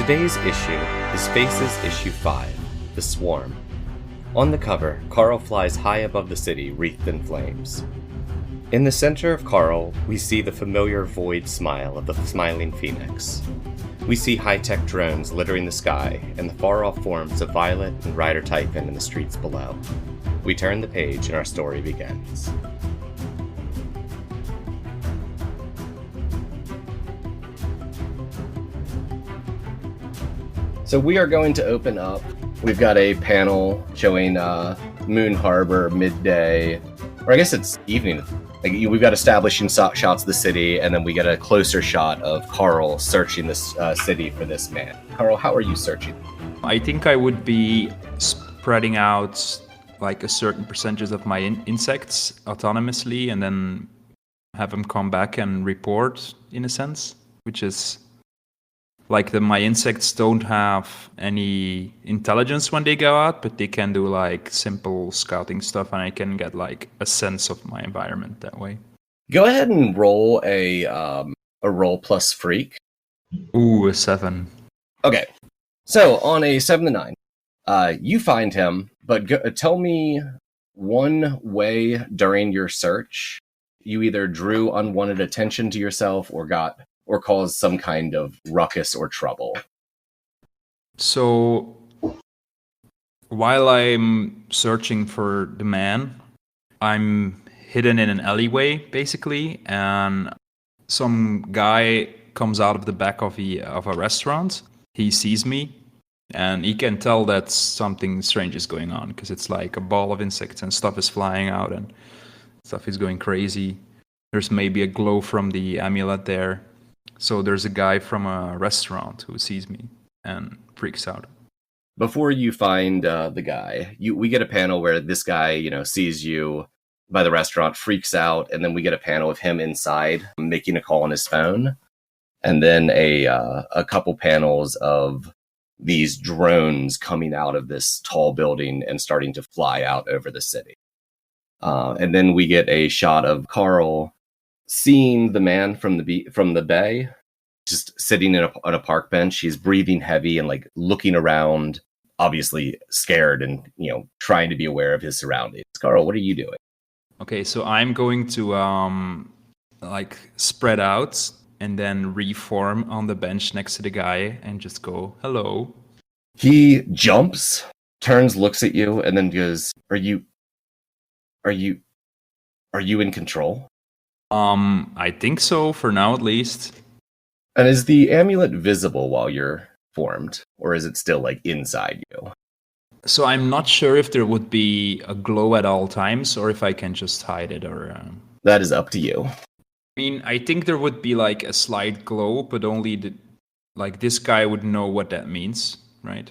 Today's issue is Faces Issue 5, The Swarm. On the cover, Carl flies high above the city, wreathed in flames. In the center of Carl, we see the familiar void smile of the smiling phoenix. We see high-tech drones littering the sky and the far-off forms of Violet and Rider Typhon in the streets below. We turn the page and our story begins. So we are going to open up. We've got a panel showing Moon Harbor midday, or I guess it's evening. We've got establishing shots of the city, and then we get a closer shot of Carl searching this city for this man. Carl, how are you searching? I think I would be spreading out like a certain percentage of my insects autonomously, and then have them come back and report in a sense, which is like my insects don't have any intelligence when they go out, but they can do like simple scouting stuff, and I can get like a sense of my environment that way. Go ahead and roll a roll plus freak. Ooh, a 7. Okay, so on a 7 to 9, you find him, but tell me one way during your search you either drew unwanted attention to yourself or caused some kind of ruckus or trouble. So while I'm searching for the man, I'm hidden in an alleyway basically, and some guy comes out of the back of a restaurant. He sees me, and he can tell that something strange is going on, because it's like a ball of insects and stuff is flying out and stuff is going crazy. There's maybe a glow from the amulet there. So there's a guy from a restaurant who sees me and freaks out. Before you find the guy, we get a panel where this guy, sees you by the restaurant, freaks out, and then we get a panel of him inside making a call on his phone, and then a couple panels of these drones coming out of this tall building and starting to fly out over the city. And then we get a shot of Carl seeing the man from the bay, just sitting on a park bench. He's breathing heavy and like looking around, obviously scared and trying to be aware of his surroundings. Carl, what are you doing? Okay, so I'm going to like spread out and then reform on the bench next to the guy and just go, hello. He jumps, turns, looks at you, and then goes, Are you in control? I think so, for now at least. And is the amulet visible while you're formed, or is it still like inside you? So I'm not sure if there would be a glow at all times, or if I can just hide it, or... That is up to you. I mean, I think there would be like a slight glow, but only this guy would know what that means, right?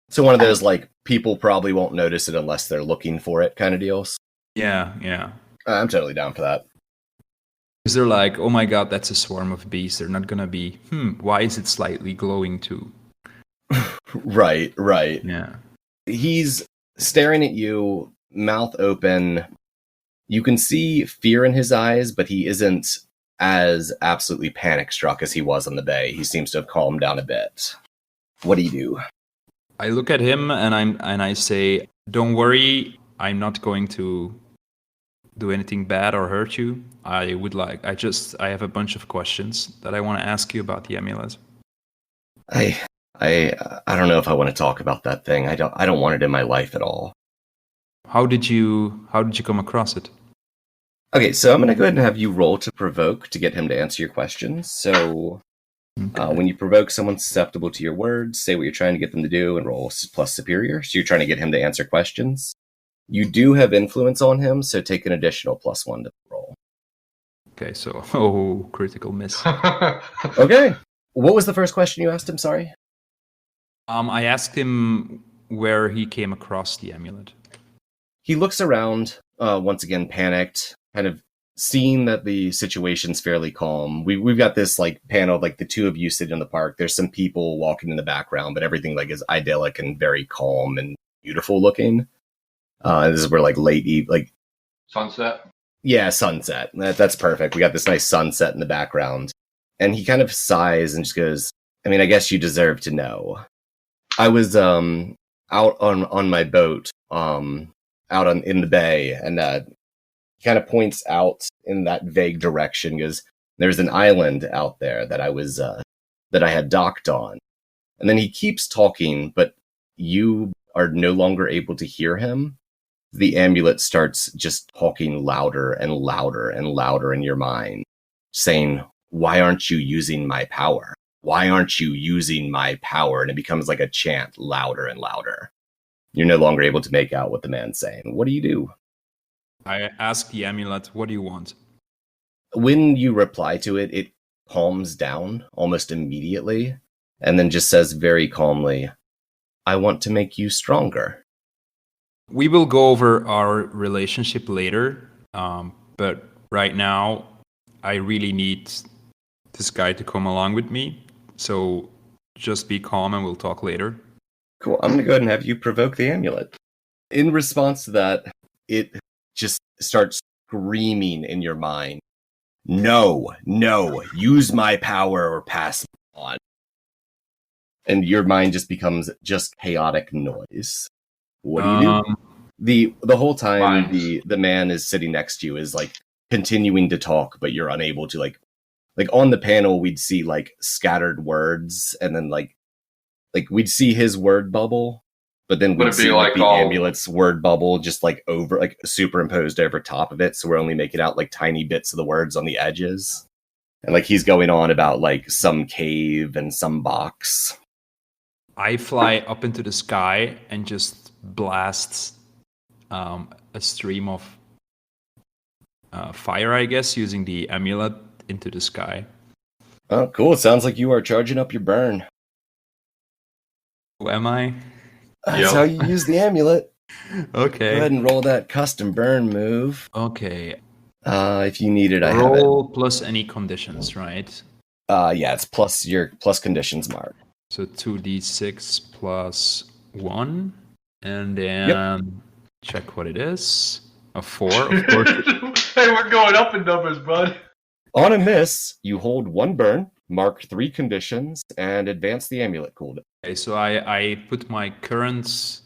So one of those like people probably won't notice it unless they're looking for it kind of deals? Yeah. I'm totally down for that. Because they're like, oh my god, that's a swarm of bees. They're not gonna be, why is it slightly glowing too? Right. Yeah. He's staring at you, mouth open. You can see fear in his eyes, but he isn't as absolutely panic-struck as he was on the bay. He seems to have calmed down a bit. What do you do? I look at him and I say, don't worry, I'm not going to do anything bad or hurt you. I have a bunch of questions that I want to ask you about the amulet. I don't know if I want to talk about that thing. I don't want it in my life at all. How did you come across it? Okay, so I'm going to go ahead and have you roll to provoke to get him to answer your questions. So when you provoke someone susceptible to your words, say what you're trying to get them to do and roll plus superior. So you're trying to get him to answer questions. You do have influence on him, so take an additional +1 to the roll. Okay, so, critical miss. Okay. What was the first question you asked him, sorry? I asked him where he came across the amulet. He looks around, once again panicked, kind of seeing that the situation's fairly calm. We've got this like panel of like the two of you sitting in the park. There's some people walking in the background, but everything like is idyllic and very calm and beautiful looking. This is where like like sunset. Yeah, sunset. That's perfect. We got this nice sunset in the background. And he kind of sighs and just goes, I mean, I guess you deserve to know. I was out on my boat out in the bay, and kind of points out in that vague direction because there's an island out there that that I had docked on. And then he keeps talking, but you are no longer able to hear him. The amulet starts just talking louder and louder and louder in your mind, saying, "Why aren't you using my power? Why aren't you using my power?" And it becomes like a chant, louder and louder. You're no longer able to make out what the man's saying. What do you do? I ask the amulet, what do you want? When you reply to it, it calms down almost immediately and then just says very calmly, "I want to make you stronger." We will go over our relationship later, but right now, I really need this guy to come along with me. So just be calm and we'll talk later. Cool. I'm going to go ahead and have you provoke the amulet. In response to that, it just starts screaming in your mind, "No, no, use my power or pass on." And your mind just becomes just chaotic noise. What do you do? The whole time the man is sitting next to you is like continuing to talk, but you're unable to like on the panel we'd see like scattered words, and then like we'd see his word bubble, but then we'd see like the amulet's word bubble just like over like superimposed over top of it, so we're only making out like tiny bits of the words on the edges. And like he's going on about like some cave and some box. I fly up into the sky and just blast a stream of fire, I guess, using the amulet into the sky. Oh, cool. It sounds like you are charging up your burn. Who am I? That's how you use the amulet. Okay. Go ahead and roll that custom burn move. Okay. If you need it, I have it. Roll plus any conditions, right? Yeah, it's plus your plus conditions mark. So 2d6 plus 1, and then check what it is. A 4, of course. Hey, we're going up in numbers, bud. On a miss, you hold 1 burn, mark 3 conditions, and advance the amulet cooldown. Okay, so I put my current.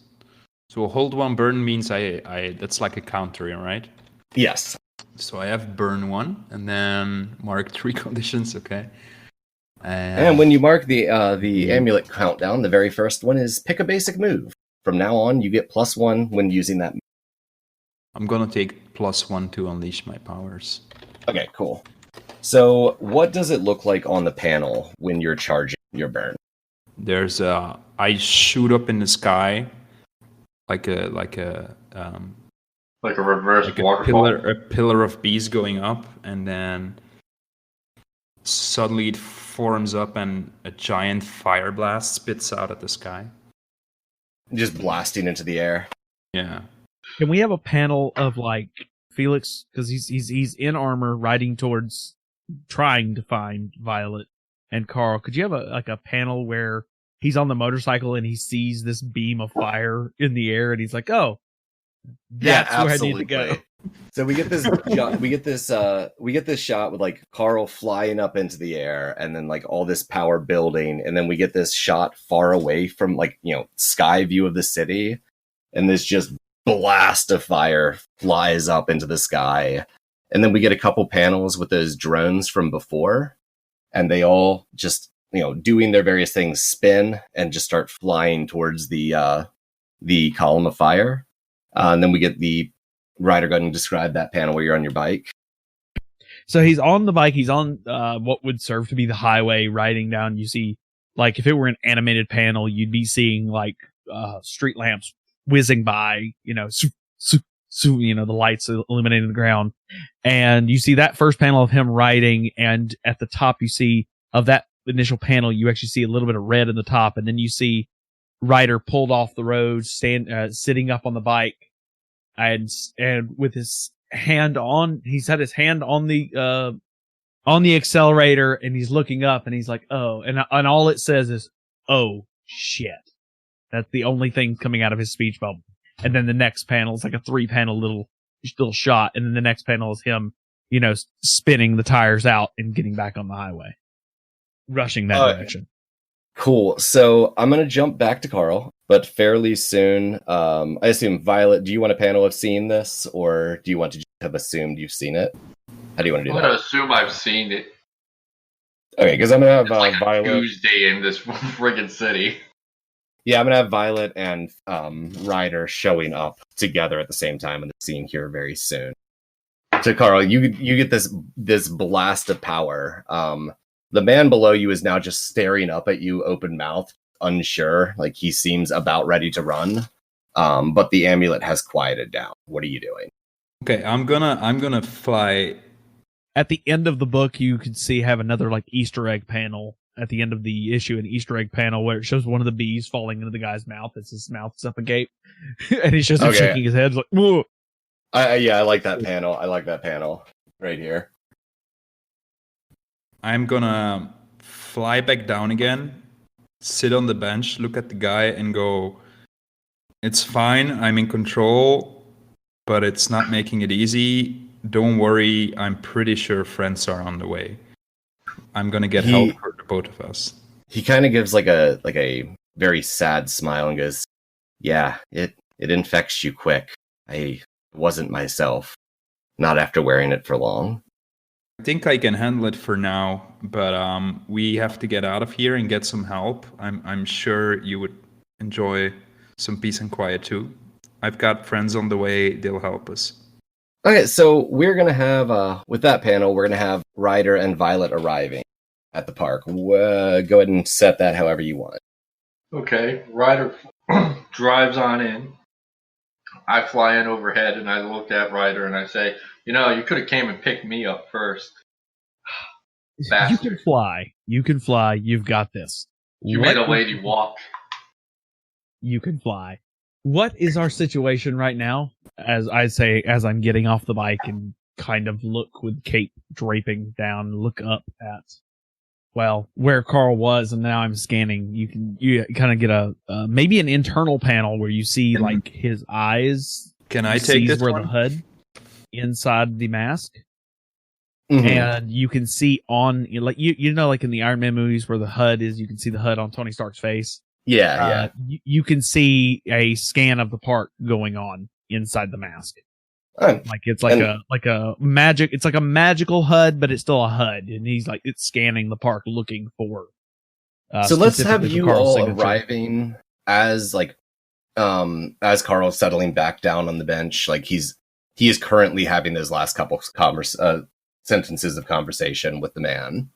So hold 1 burn means I that's like a counter, right? Yes. So I have burn 1, and then mark 3 conditions. Okay. And when you mark the amulet countdown, the very first one is pick a basic move. From now on, you get +1 when using that move. I'm gonna take +1 to unleash my powers. Okay, cool. So what does it look like on the panel when you're charging your burn? There's I shoot up in the sky like a reverse like waterfall. a pillar of bees going up, and then suddenly it forms up and a giant fire blast spits out at the sky. Just blasting into the air. Yeah. Can we have a panel of like Felix, because he's in armor riding towards trying to find Violet and Carl? Could you have a panel where he's on the motorcycle and he sees this beam of fire in the air and he's like, "Oh, that's where I need to go." So we get this we get this shot with like Carl flying up into the air and then like all this power building, and then we get this shot far away from like, you know, sky view of the city, and this just blast of fire flies up into the sky. And then we get a couple panels with those drones from before, and they all just, you know, doing their various things, spin and just start flying towards the column of fire. And then we get the rider. Go ahead and describe that panel where you're on your bike. So he's on the bike. He's on what would serve to be the highway, riding down. You see, like if it were an animated panel, you'd be seeing like street lamps whizzing by. You know, you know, the lights illuminating the ground, and you see that first panel of him riding, and at the top you see of that initial panel, you actually see a little bit of red in the top, and then you see Ryder pulled off the road, sitting up on the bike, and with his hand on, he's had his hand on the accelerator, and he's looking up, and he's like, "Oh," and all it says is, "Oh shit." That's the only thing coming out of his speech bubble. And then the next panel is like a 3-panel little shot, and then the next panel is him, you know, spinning the tires out and getting back on the highway, rushing that direction. Cool. So I'm gonna jump back to Carl, but fairly soon. I assume Violet. Do you want a panel of seeing this, or do you want to just have assumed you've seen it? How do you want to do I'm that? gonna assume I've seen it. Okay, because I'm gonna have It's like a Violet. Tuesday in this friggin' city. Yeah, I'm gonna have Violet and Ryder showing up together at the same time in the scene here very soon. So Carl, you get this blast of power. The man below you is now just staring up at you, open mouthed, unsure, like he seems about ready to run. But the amulet has quieted down. What are you doing? Okay, I'm gonna fly. At the end of the book, you can have another like Easter egg panel at the end of the issue, an Easter egg panel where it shows one of the bees falling into the guy's mouth as his mouth is up agape, and he shows him shaking his head like, whoa. Yeah, I like that panel. I like that panel right here. I'm gonna fly back down again, sit on the bench, look at the guy, and go, "It's fine. I'm in control, but it's not making it easy. Don't worry. I'm pretty sure friends are on the way. I'm gonna get help for the both of us." He kind of gives like a very sad smile and goes, "Yeah, it infects you quick. I wasn't myself. Not after wearing it for long." I think I can handle it for now, but we have to get out of here and get some help. I'm sure you would enjoy some peace and quiet too. I've got friends on the way. They'll help us. Okay, so we're gonna have with that panel, we're gonna have Ryder and Violet arriving at the park. Go ahead and set that however you want. Okay, Ryder drives on in. I fly in overhead and I look at Ryder and I say, you could have came and picked me up first. You can fly. You can fly. You've got this. You made a lady walk. You can fly. What is our situation right now? As I'm getting off the bike and kind of look with cape draping down, look up at, where Carl was, and now I'm scanning. You kind of get a maybe an internal panel where you see like his eyes. Can I take this where one? the HUD inside the mask? Mm-hmm. And you can see on, like like in the Iron Man movies where the HUD is, you can see the HUD on Tony Stark's face. Yeah. You can see a scan of the park going on inside the mask. Like it's like a magical HUD, but it's still a HUD, and he's like it's scanning the park looking for. So let's have you all arriving as Carl's settling back down on the bench. Like he is currently having those last couple sentences of conversation with the man.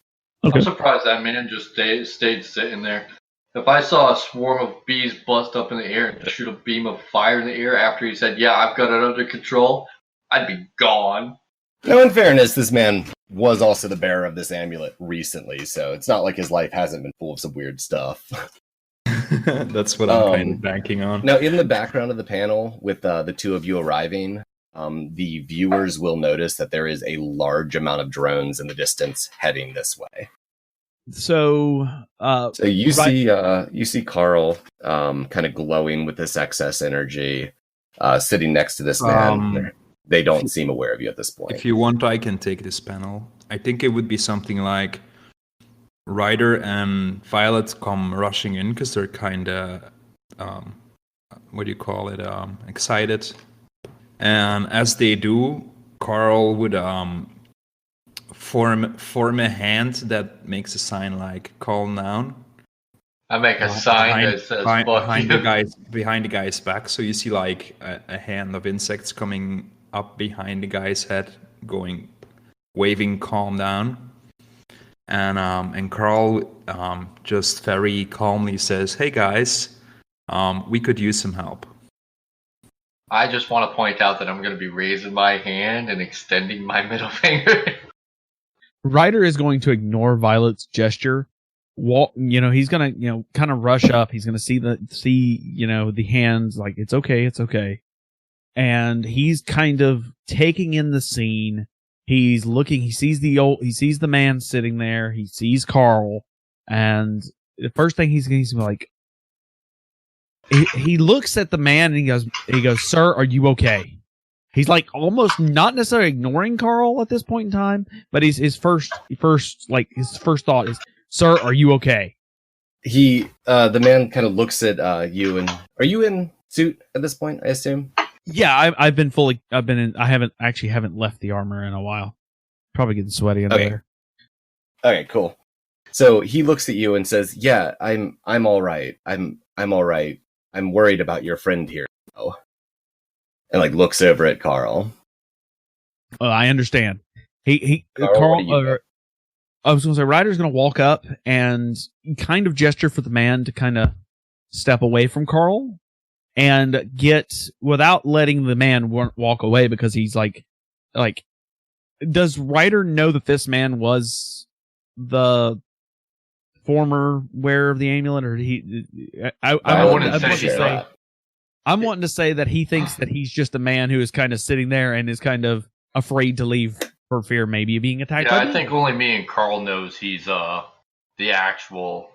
Okay. I'm surprised that man just stayed sitting there. If I saw a swarm of bees bust up in the air and shoot a beam of fire in the air after he said, "Yeah, I've got it under control," I'd be gone. Now, in fairness, this man was also the bearer of this amulet recently, so it's not like his life hasn't been full of some weird stuff. That's what I'm kind of banking on. Now, in the background of the panel, with the two of you arriving, the viewers will notice that there is a large amount of drones in the distance heading this way. So you see Carl kind of glowing with this excess energy, sitting next to this man. They don't seem aware of you at this point. If you want, I can take this panel. I think it would be something like Ryder and Violet come rushing in because they're kind of, excited. And as they do, Carl would form a hand that makes a sign like "calm down." I make a sign that says behind the guy's back, so you see like a hand of insects coming up behind the guy's head, waving "calm down." And Carl just very calmly says, "Hey guys, we could use some help." I just want to point out that I'm going to be raising my hand and extending my middle finger. Ryder is going to ignore Violet's gesture. He's gonna, kind of rush up. He's gonna see the hands, like it's okay, and he's kind of taking in the scene. He's looking. He sees the man sitting there. He sees Carl, and the first thing he's going to be like, he looks at the man and he goes, "Sir, are you okay?" He's like almost not necessarily ignoring Carl at this point in time, but his first thought is, "Sir, are you okay?" The man kind of looks at you, and are you in suit at this point? I assume. Yeah, I've been fully. I've been in. I haven't left the armor in a while. Probably getting sweaty under there. Okay, cool. So he looks at you and says, "Yeah, I'm all right. I'm all right. I'm worried about your friend here." Oh. And like looks over at Carl. I understand. Carl, I was going to say, Ryder's going to walk up and kind of gesture for the man to kind of step away from Carl and get, without letting the man walk away, because he's like, does Ryder know that this man was the former wearer of the amulet, or I'm wanting to say that he thinks that he's just a man who is kind of sitting there and is kind of afraid to leave for fear maybe of being attacked. Yeah, I think only me and Carl knows he's the actual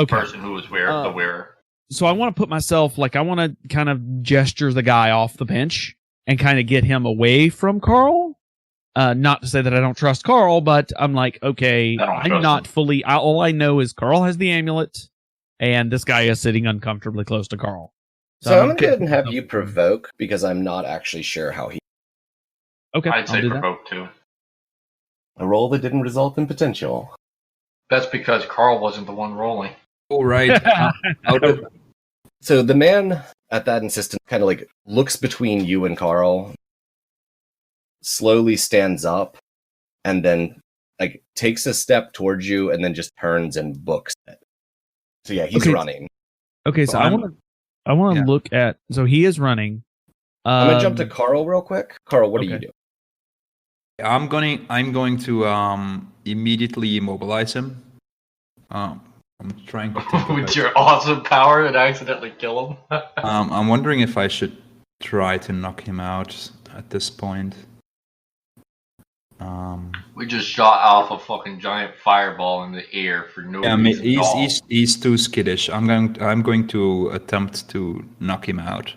person who was the wearer. So I want to put myself, I want to kind of gesture the guy off the bench and kind of get him away from Carl. Not to say that I don't trust Carl, but I'm like, okay, I'm not fully. All I know is Carl has the amulet, and this guy is sitting uncomfortably close to Carl. So I'm going to go ahead and have you provoke, because I'm not actually sure how he... Okay, I'd say provoke too. A roll that didn't result in potential. That's because Carl wasn't the one rolling. All right. So the man at that insistent kind of looks between you and Carl, slowly stands up, and then takes a step towards you, and then just turns and books it. So yeah, he's running. Okay, so I want to look at. So he is running. I'm gonna jump to Carl real quick. Carl, what are you doing? I'm going to immediately immobilize him. I'm trying to think with your awesome power and accidentally kill him. I'm wondering if I should try to knock him out at this point. We just shot off a fucking giant fireball in the air for no reason. He's too skittish. I'm going to attempt to knock him out.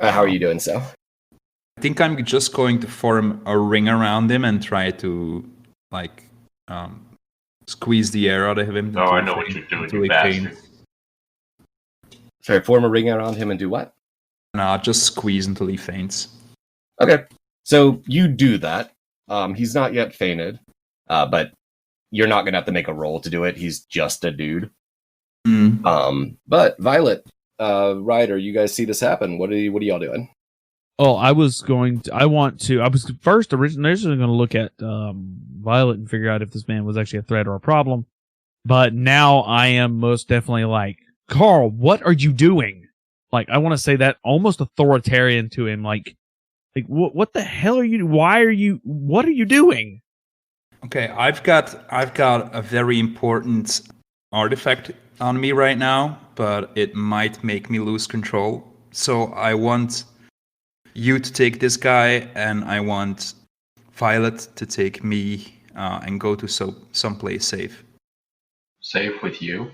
How are you doing so? I think I'm just going to form a ring around him and try to squeeze the air out of him. Oh, I know what you're doing, you bastard. Sorry, form a ring around him and do what? No, just squeeze until he faints. Okay, so you do that. He's not yet fainted, but you're not gonna have to make a roll to do it. He's just a dude. But Violet, Ryder, you guys see this happen. What are y'all doing? Oh, I was first originally going to look at Violet and figure out if this man was actually a threat or a problem. But now I am most definitely like, Carl, what are you doing? I want to say that almost authoritarian to him, what the hell are you? What are you doing? Okay, I've got a very important artifact on me right now, but it might make me lose control. So I want you to take this guy, and I want Violet to take me and go to someplace safe. Safe with you?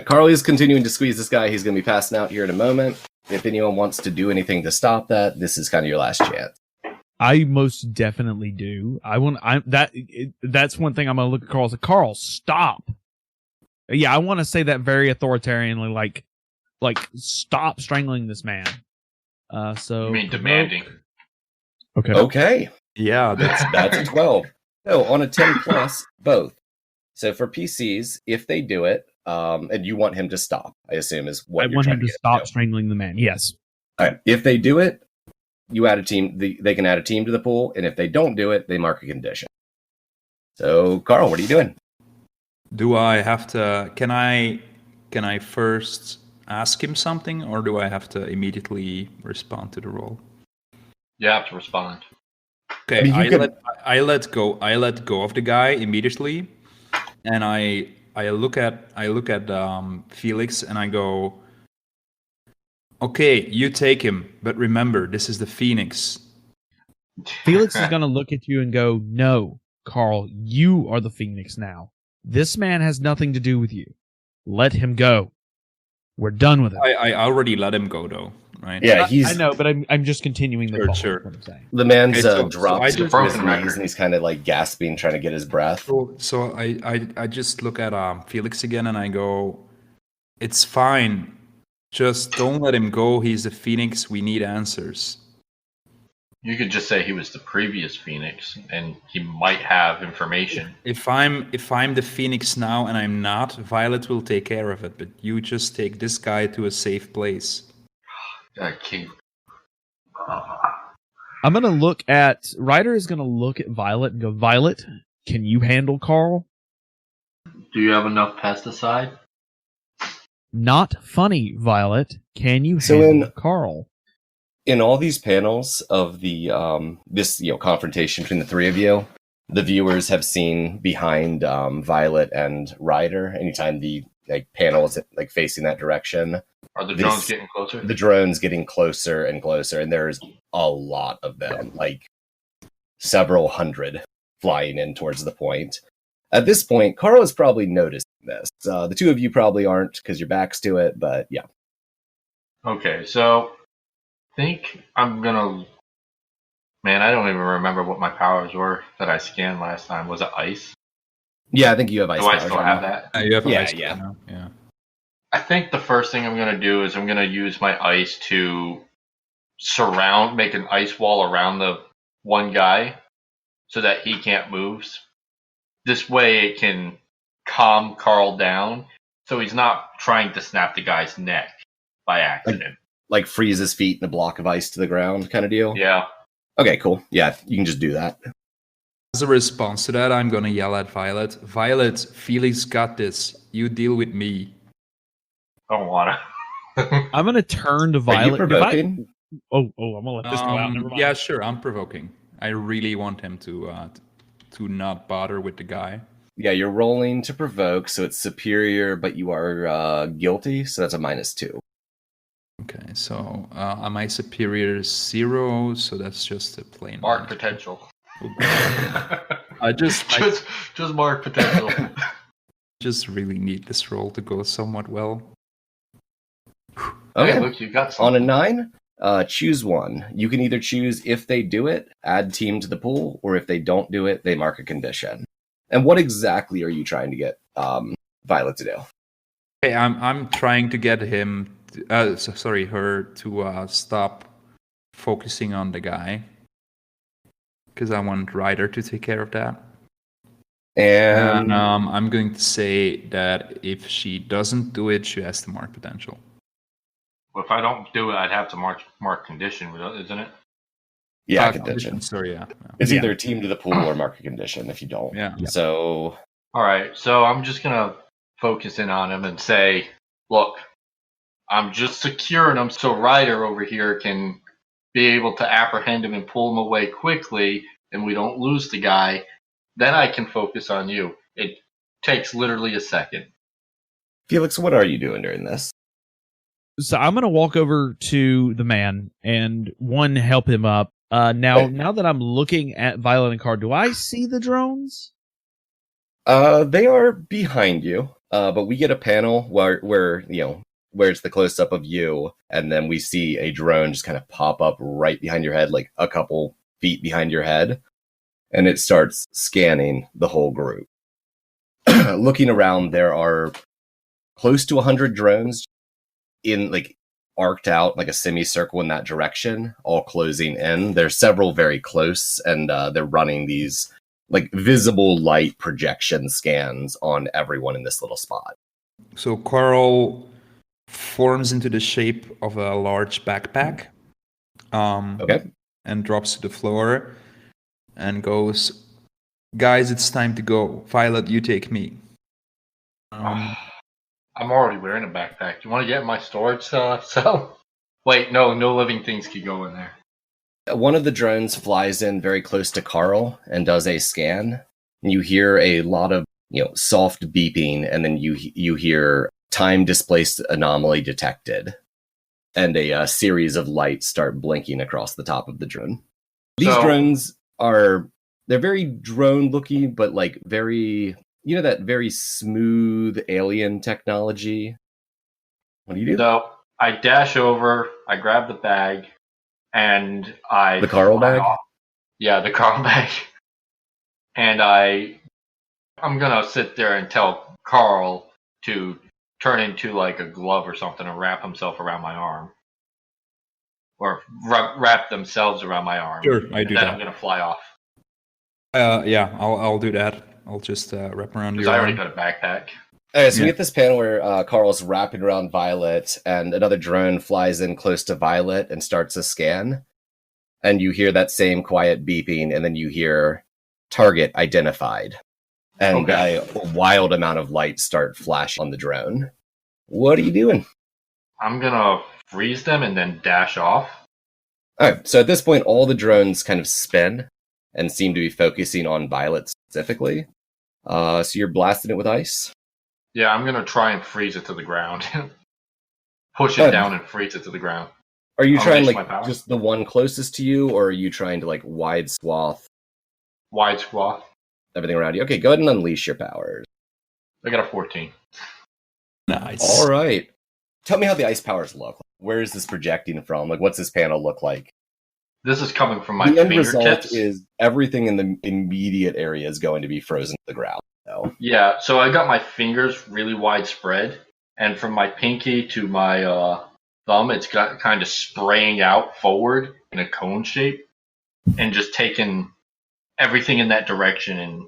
Carl is continuing to squeeze this guy. He's going to be passing out here in a moment. If anyone wants to do anything to stop that, this is kind of your last chance. I most definitely do. That's one thing I'm going to look at Carl and say, Carl, stop. Yeah, I want to say that very authoritarianly, stop strangling this man. So you mean demanding? Okay. Yeah, that's a 12. So on a 10 plus, both. So for PCs, if they do it, and you want him to stop, I assume is what I want him to stop strangling the man. Yes. All right. If they do it, you add a team. They can add a team to the pool, and if they don't do it, they mark a condition. So, Carl, what are you doing? Do I have to? Can I first ask him something, or do I have to immediately respond to the roll? You have to respond. Okay, I let go of the guy immediately, and I look at Felix and I go, okay, you take him, but remember, this is the Phoenix. Felix is going to look at you and go, no, Carl, you are the Phoenix now. This man has nothing to do with you. Let him go. We're done with it. I already let him go, though. right? Yeah, I know, but I'm just continuing the Sure, call. sure. That's what I'm saying. the man's Okay, so dropped I to just- his knees and he's kind of like gasping, trying to get his breath. So I just look at Felix again and I go, it's fine. Just don't let him go. He's a phoenix. We need answers. You could just say he was the previous Phoenix, and he might have information. If I'm the phoenix now and I'm not, Violet will take care of it. But you just take this guy to a safe place. King. I'm gonna look at Ryder is gonna look at Violet and go, Violet, can you handle Carl? Do you have enough pesticide? Not funny, Violet. Can you So handle in- Carl? In all these panels of the this confrontation between the three of you, the viewers have seen behind Violet and Ryder. Anytime the panel is like facing that direction, Are the This- drones getting closer? the drones getting closer and closer, and there's a lot of them, like several hundred flying in towards the point. At this point, Carl is probably noticing this. The two of you probably aren't because your back's to it, but yeah. Okay, so I think I'm gonna. Man, I don't even remember what my powers were that I scanned last time. Was it ice? Yeah, I think you have ice Do I powers still right have now. that? You have Yeah, ice yeah. now. Yeah. I think the first thing I'm gonna do is I'm gonna use my ice to make an ice wall around the one guy so that he can't move. This way it can calm Carl down so he's not trying to snap the guy's neck by accident. Like freeze his feet in a block of ice to the ground kind of deal? Yeah. Okay, cool. Yeah, you can just do that. As a response to that, I'm gonna yell at Violet. Violet, Felix got this. You deal with me. Don't wanna. I'm gonna turn to Are you Violet. provoking? I'm gonna let this go out. Never mind. Yeah, sure. I'm provoking. I really want him to not bother with the guy. Yeah, you're rolling to provoke, so it's superior, but you are guilty, so that's a -2. Okay, so my superior is 0, so that's just a plain Mark minus. potential. I just mark potential. just really need this roll to go somewhat well. Okay, Hey, look, you got on a something. 9, choose one. You can either choose if they do it, add team to the pool, or if they don't do it, they mark a condition. And what exactly are you trying to get Violet to do? Okay, I'm trying to get him, her to stop focusing on the guy, because I want Ryder to take care of that. And I'm going to say that if she doesn't do it, she has to mark potential. Well, if I don't do it, I'd have to mark condition, isn't it? Yeah, condition. Sorry, yeah. It's either team to the pool or mark a condition if you don't. Yeah. So All right, so I'm just gonna focus in on him and say, look, I'm just securing him so Ryder over here can be able to apprehend him and pull him away quickly, and we don't lose the guy. Then I can focus on you. It takes literally a second. Felix, what are you doing during this? So I'm gonna walk over to the man and help him up. Now that I'm looking at Violet and Carl, do I see the drones? They are behind you, but we get a panel where it's the close up of you, and then we see a drone just kind of pop up right behind your head, like a couple feet behind your head, and it starts scanning the whole group. Looking around, there are close to 100 drones in arced out like a semicircle in that direction, all closing in. There's several very close, and they're running these visible light projection scans on everyone in this little spot. So Carl forms into the shape of a large backpack. Okay. And drops to the floor and goes, guys, it's time to go. Violet, you take me. I'm already wearing a backpack. Do you want to get my storage cell? Wait, no living things can go in there. One of the drones flies in very close to Carl and does a scan. You hear a lot of soft beeping, and then you hear time displaced anomaly detected, and a series of lights start blinking across the top of the drone. These drones they're very drone looking, but very that very smooth alien technology. What do you do? So I dash over, I grab the bag, and I The Carl fly bag? off. Yeah, the Carl bag. And I'm gonna sit there and tell Carl to turn into like a glove or something and wrap himself around my arm. Or wrap themselves around my arm. Sure, I and do then that. I'm gonna fly off. Yeah, I'll do that. I'll just wrap around Because your I already arm. got a backpack. Okay, so we Yeah. get this panel where Carl's wrapping around Violet, and another drone flies in close to Violet and starts a scan. And you hear that same quiet beeping, and then you hear target identified. And Okay. a wild amount of light start flashing on the drone. What are you doing? I'm gonna freeze them and then dash off. Alright, so at this point, all the drones kind of spin and seem to be focusing on Violet specifically. So you're blasting it with ice? Yeah, I'm gonna try and freeze it to the ground. Push it down and freeze it to the ground. Are you trying Unleash like my power. just the one closest to you, or are you trying to like wide swath Wide swath. everything around you? Okay, go ahead and unleash your powers. I got a 14. Nice. All right. Tell me how the ice powers look. Where is this projecting from? Like, what's this panel look like? This is coming from my The end result fingertips. is everything in the immediate area is going to be frozen to the ground. So. Yeah, so I got my fingers really widespread, and from my pinky to my thumb, it's got kind of spraying out forward in a cone shape, and just taking everything in that direction. And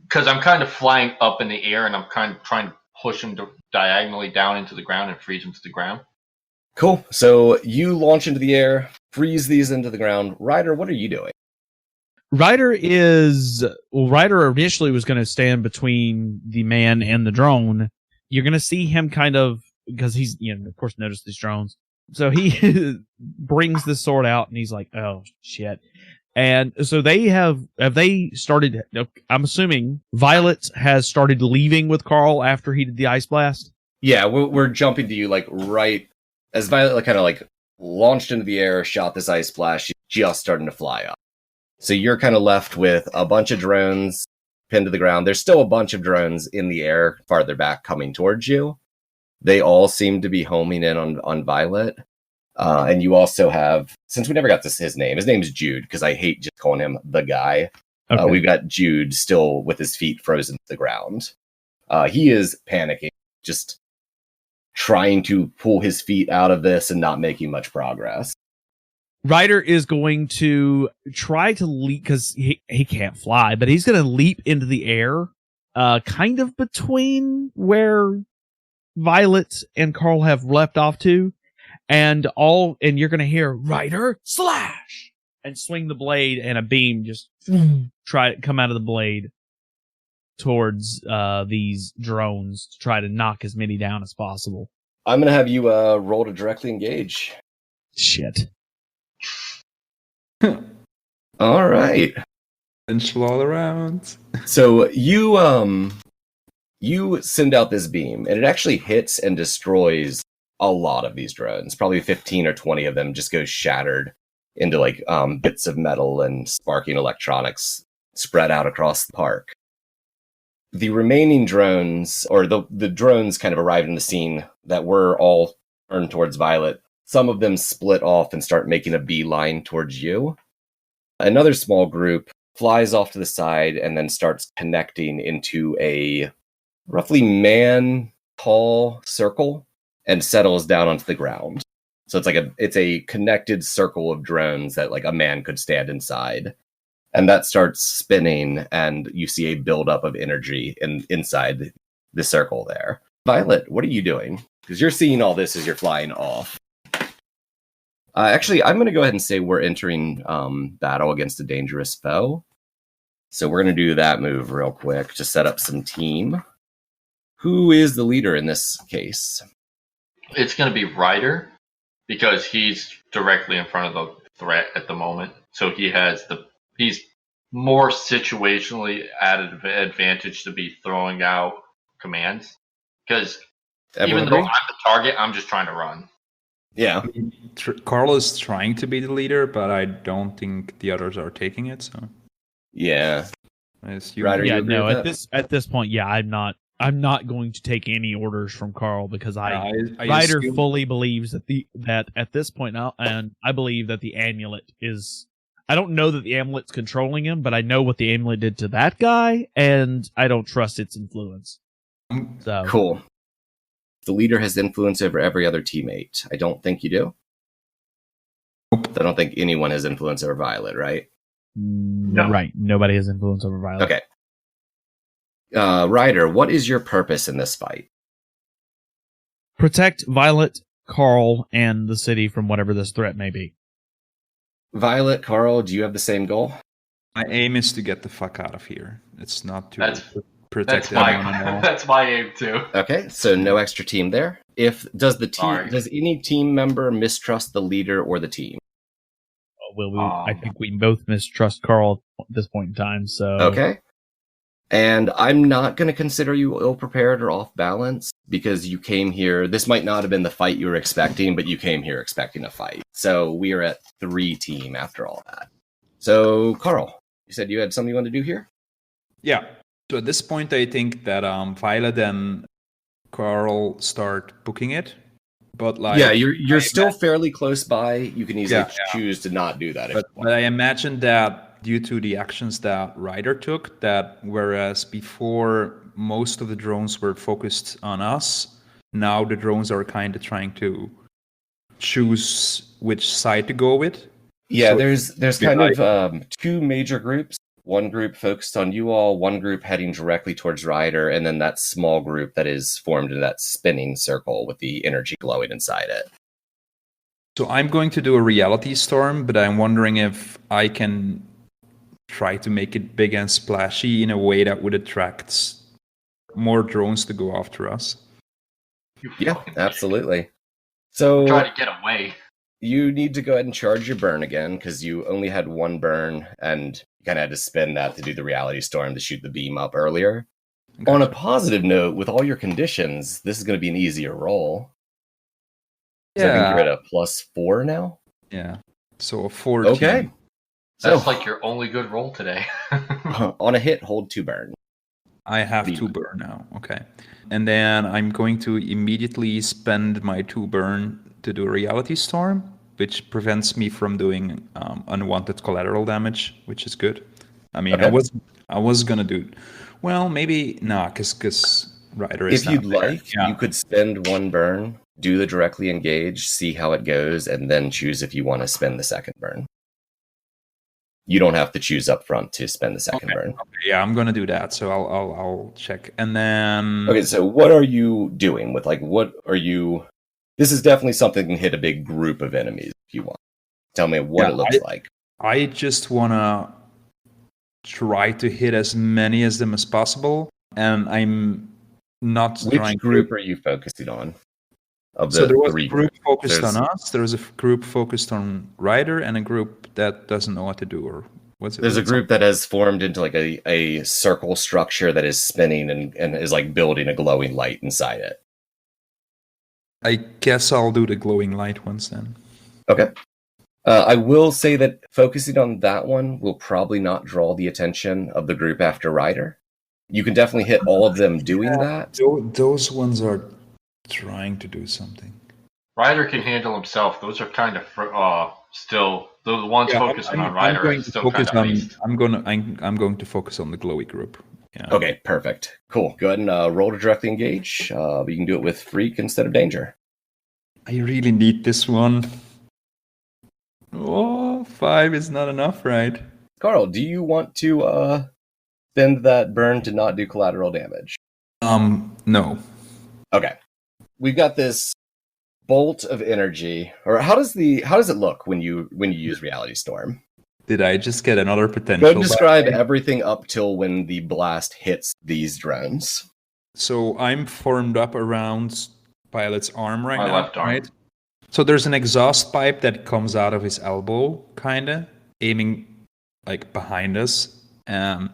because I'm kind of flying up in the air, and I'm kind of trying to push them diagonally down into the ground and freeze them to the ground. Cool. So you launch into the air, freeze these into the ground. Ryder, what are you doing? Ryder initially was going to stand between the man and the drone. You're going to see him kind of, because he's, of course, noticed these drones. So he brings this sword out and he's like, oh, shit. And so have they started, I'm assuming Violet has started leaving with Carl after he did the ice blast? Yeah, we're jumping to you like right as Violet like, kind of like launched into the air, shot this ice splash, she's just starting to fly up. So you're kind of left with a bunch of drones pinned to the ground. There's still a bunch of drones in the air farther back coming towards you. They all seem to be homing in on Violet. And you also have, since we never got his name is Jude, because I hate just calling him the guy. Okay. We've got Jude still with his feet frozen to the ground. He is panicking, just trying to pull his feet out of this and not making much progress. Ryder is going to try to leap, because he can't fly, but he's going to leap into the air, kind of between where Violet and Carl have left off to, and you're going to hear Ryder slash and swing the blade, and a beam just try to come out of the blade towards these drones to try to knock as many down as possible. I'm going to have you roll to directly engage. Shit. All right. Potential all around. So you send out this beam, and it actually hits and destroys a lot of these drones. Probably 15 or 20 of them just go shattered into like bits of metal and sparking electronics spread out across the park. The remaining drones, or the drones kind of arrived in the scene that were all turned towards Violet. Some of them split off and start making a beeline towards you. Another small group flies off to the side and then starts connecting into a roughly man-tall circle and settles down onto the ground. So it's a connected circle of drones that like a man could stand inside. And that starts spinning, and you see a buildup of energy inside the circle there. Violet, what are you doing? Because you're seeing all this as you're flying off. Actually, I'm going to go ahead and say we're entering battle against a dangerous foe. So we're going to do that move real quick to set up some team. Who is the leader in this case? It's going to be Ryder, because he's directly in front of the threat at the moment. So he's more situationally at an advantage to be throwing out commands. Because even though I'm the target, I'm just trying to run. Yeah. Carl is trying to be the leader, but I don't think the others are taking it. So yeah. Ryder, you agree with that? At this point, yeah, I'm not I'm not going to take any orders from Carl because I Ryder assume- fully believes that at this point now, and I believe that the amulet is. I don't know that the amulet's controlling him, but I know what the amulet did to that guy, and I don't trust its influence. So Cool. The leader has influence over every other teammate. I don't think you do. Nope. I don't think anyone has influence over Violet, right? No. Right. Nobody has influence over Violet. Okay. Ryder, what is your purpose in this fight? Protect Violet, Carl, and the city from whatever this threat may be. Violet, Carl, do you have the same goal? My aim is to get the fuck out of here. It's not to That's protect my anyone at all. that's my aim too. Okay, so no extra team there. Does Sorry. any team member mistrust the leader or the team? I think we both mistrust Carl at this point in time. So Okay. And I'm not going to consider you ill-prepared or off-balance because you came here. This might not have been the fight you were expecting, but you came here expecting a fight. So we are at 3 team after all that. So, Carl, you said you had something you wanted to do here? Yeah. So at this point, I think that Violet and Carl start booking it. But yeah, you're still fairly close by. You can easily Yeah. choose to not do that. But I imagine that due to the actions that Ryder took, that whereas before most of the drones were focused on us, now the drones are kind of trying to choose which side to go with. Yeah, So there's kind of 2 major groups. One group focused on you all, one group heading directly towards Ryder, and then that small group that is formed in that spinning circle with the energy glowing inside it. So I'm going to do a reality storm, but I'm wondering if I can try to make it big and splashy in a way that would attract more drones to go after us. Yeah, absolutely. So Try to get away. you need to go ahead and charge your burn again because you only had 1 burn and you kind of had to spend that to do the reality storm to shoot the beam up earlier. Gotcha. On a positive note, with all your conditions, this is going to be an easier roll. So I think you're at a +4 now. Yeah. So a 14. Okay. That's So like your only good roll today. on a hit, hold 2 burn. I have 2 burn now. Okay. And then I'm going to immediately spend my 2 burn to do a reality storm, which prevents me from doing unwanted collateral damage, which is good. I mean, Okay. I was gonna do, well, maybe not, because Ryder is. If you'd not there. like, Yeah. you could spend 1 burn, do the directly engage, see how it goes, and then choose if you want to spend the second burn. You don't have to choose up front to spend the second burn. Yeah, I'm gonna do that. So I'll check, and then Okay, so what are you doing with what are you? This is definitely something that can hit a big group of enemies if you want. Tell me what Yeah, it looks like. I just wanna try to hit as many of them as possible, and I'm not Which trying group are you focusing on? Of the So there was 3 a group groups? focused There's- on us. There was a group focused on Ryder, and a group that doesn't know what to do, or what's it? There's a group that has formed into a circle structure that is spinning and is building a glowing light inside it. I guess I'll do the glowing light ones then. Okay. I will say that focusing on that one will probably not draw the attention of the group after Ryder. You can definitely hit all of them doing that. Those ones are trying to do something. Ryder can handle himself. Those are kind of still the ones focusing on Ryder are still kind of based. I'm going to focus on the glowy group. Yeah. Okay, perfect. Cool. Go ahead and roll to directly engage. But you can do it with Freak instead of Danger. I really need this one. Oh, 5 is not enough, right? Carl, do you want to spend that burn to not do collateral damage? No. Okay. We've got this bolt of energy. Or how does it look when you use Reality Storm? Did I just get another potential? Go ahead and describe everything up till when the blast hits these drones. So I'm formed up around Pilot's arm right My now, left arm. right? So there's an exhaust pipe that comes out of his elbow, kinda, aiming behind us. And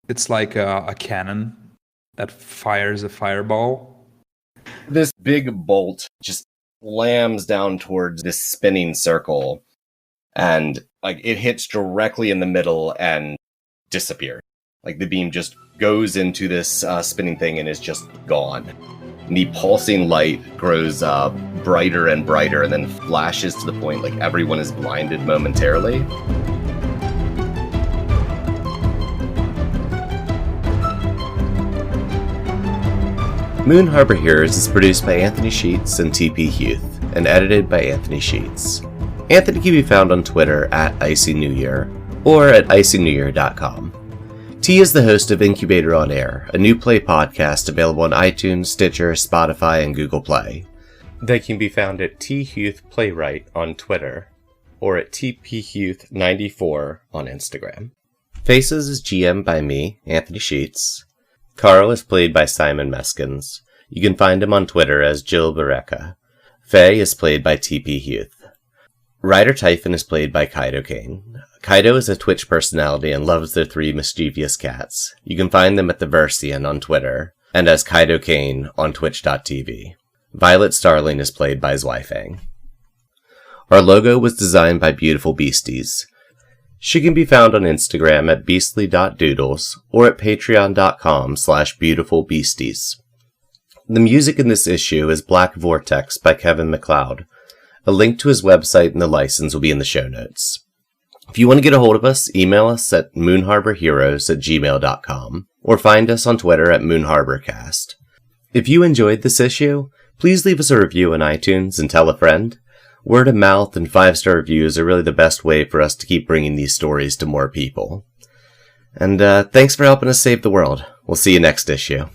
it's like a cannon that fires a fireball. This big bolt just slams down towards this spinning circle, and it hits directly in the middle and disappears. Like the beam just goes into this spinning thing and is just gone. And the pulsing light grows brighter and brighter and then flashes to the point like everyone is blinded momentarily. Moon Harbor Heroes is produced by Anthony Sheets and TP Huth, and edited by Anthony Sheets. Anthony can be found on Twitter at Icy New Year, or at icynewyear.com. T is the host of Incubator on Air, a new play podcast available on iTunes, Stitcher, Spotify, and Google Play. They can be found at T Huth Playwright on Twitter, or at tphuth94 on Instagram. Faces is GM by me, Anthony Sheets. Carl is played by Simon Meskins. You can find him on Twitter as Jill Bareka. Faye is played by TP Huth. Ryder Typhon is played by Kaido Kane. Kaido is a Twitch personality and loves their 3 mischievous cats. You can find them at the Versian on Twitter, and as Kaido Kane on twitch.tv. Violet Starling is played by Zweifang. Our logo was designed by Beautiful Beasties. She can be found on Instagram at beastly.doodles or at patreon.com/beautifulbeasties. The music in this issue is Black Vortex by Kevin MacLeod. A link to his website and the license will be in the show notes. If you want to get a hold of us, email us at moonharborheroes@gmail.com or find us on Twitter at moonharborcast. If you enjoyed this issue, please leave us a review on iTunes and tell a friend. Word of mouth and 5-star reviews are really the best way for us to keep bringing these stories to more people. And thanks for helping us save the world. We'll see you next issue.